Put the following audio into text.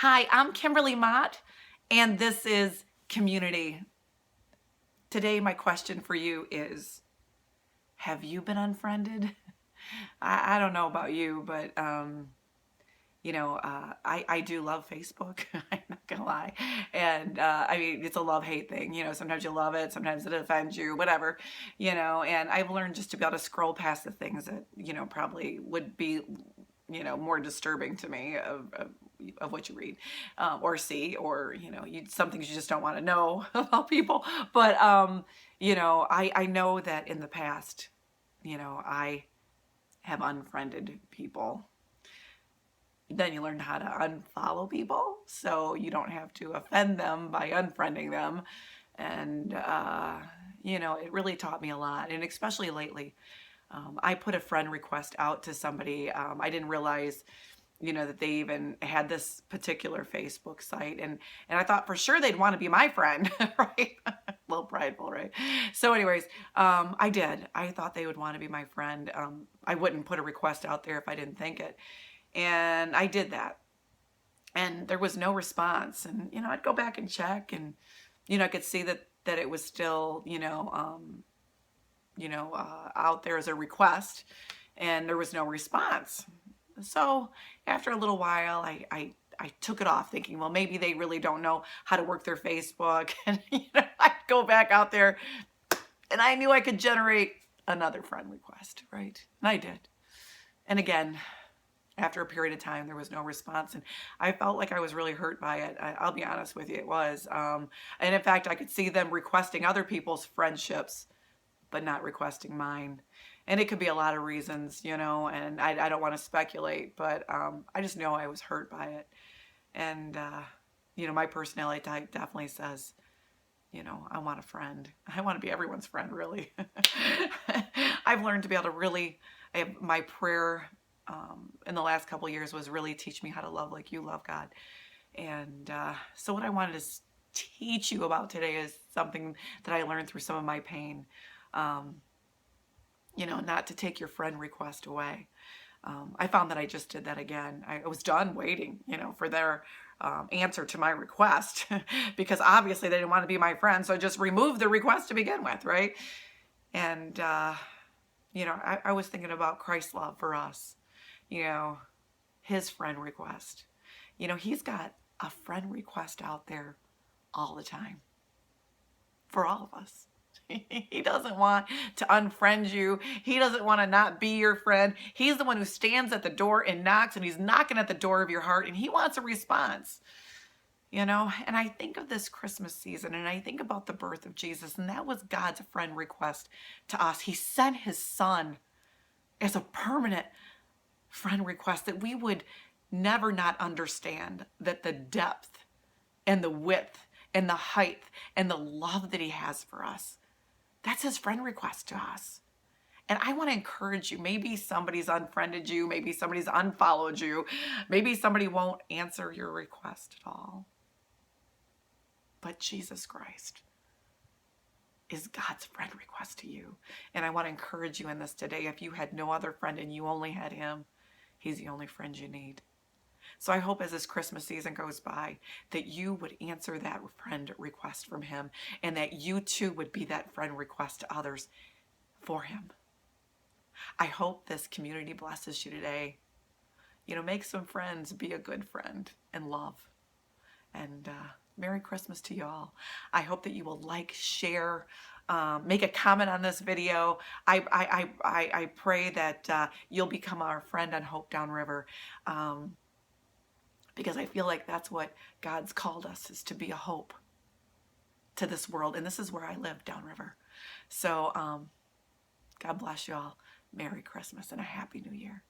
Hi, I'm Kimberly Mott, and this is KimUnity. Today, my question for you is, have you been unfriended? I don't know about you, but I do love Facebook. I'm not gonna lie, and I mean it's a love-hate thing. Sometimes you love it, sometimes it offends you, whatever. And I've learned just to be able to scroll past the things that probably would be more disturbing to me of what you read or see, or some things you just don't want to know about people. But I know that in the past, I have unfriended people. Then you learn how to unfollow people so you don't have to offend them by unfriending them. And it really taught me a lot, and especially lately. I put a friend request out to somebody. I didn't realize that they even had this particular Facebook site, and I thought for sure they'd want to be my friend. Right? A little prideful, right? So anyways, I did. I thought they would want to be my friend. I wouldn't put a request out there if I didn't think it, and I did that, and there was no response. And I'd go back and check, and I could see that it was still out there as a request, and there was no response. So after a little while, I took it off, thinking, well, maybe they really don't know how to work their Facebook. And I'd go back out there, and I knew I could generate another friend request, right? And I did. And again, after a period of time, there was no response, and I felt like I was really hurt by it. I'll be honest with you, it was. And in fact, I could see them requesting other people's friendships, but not requesting mine. And it could be a lot of reasons, and I don't want to speculate, but I just know I was hurt by it. And, my personality type definitely says, I want a friend. I want to be everyone's friend, really. I've learned to be able to really, my prayer in the last couple of years was really teach me how to love like you love, God. And so what I wanted to teach you about today is something that I learned through some of my pain. Not to take your friend request away. I found that I just did that again. I was done waiting, for their answer to my request because obviously they didn't want to be my friend. So I just removed the request to begin with, right? And, I was thinking about Christ's love for us, his friend request. He's got a friend request out there all the time for all of us. He doesn't want to unfriend you. He doesn't want to not be your friend. He's the one who stands at the door and knocks, and he's knocking at the door of your heart, and he wants a response. And I think of this Christmas season, and I think about the birth of Jesus, and that was God's friend request to us. He sent his son as a permanent friend request that we would never not understand, that the depth and the width and the height and the love that he has for us. That's his friend request to us. And I want to encourage you. Maybe somebody's unfriended you. Maybe somebody's unfollowed you. Maybe somebody won't answer your request at all. But Jesus Christ is God's friend request to you. And I want to encourage you in this today. If you had no other friend and you only had him, he's the only friend you need. So I hope as this Christmas season goes by that you would answer that friend request from him, and that you too would be that friend request to others for him. I hope this community blesses you today. Make some friends, be a good friend, and love. And Merry Christmas to you all. I hope that you will like, share, make a comment on this video. I pray that you'll become our friend on Hope Downriver. Because I feel like that's what God's called us, is to be a hope to this world. And this is where I live, downriver. So God bless you all. Merry Christmas and a Happy New Year.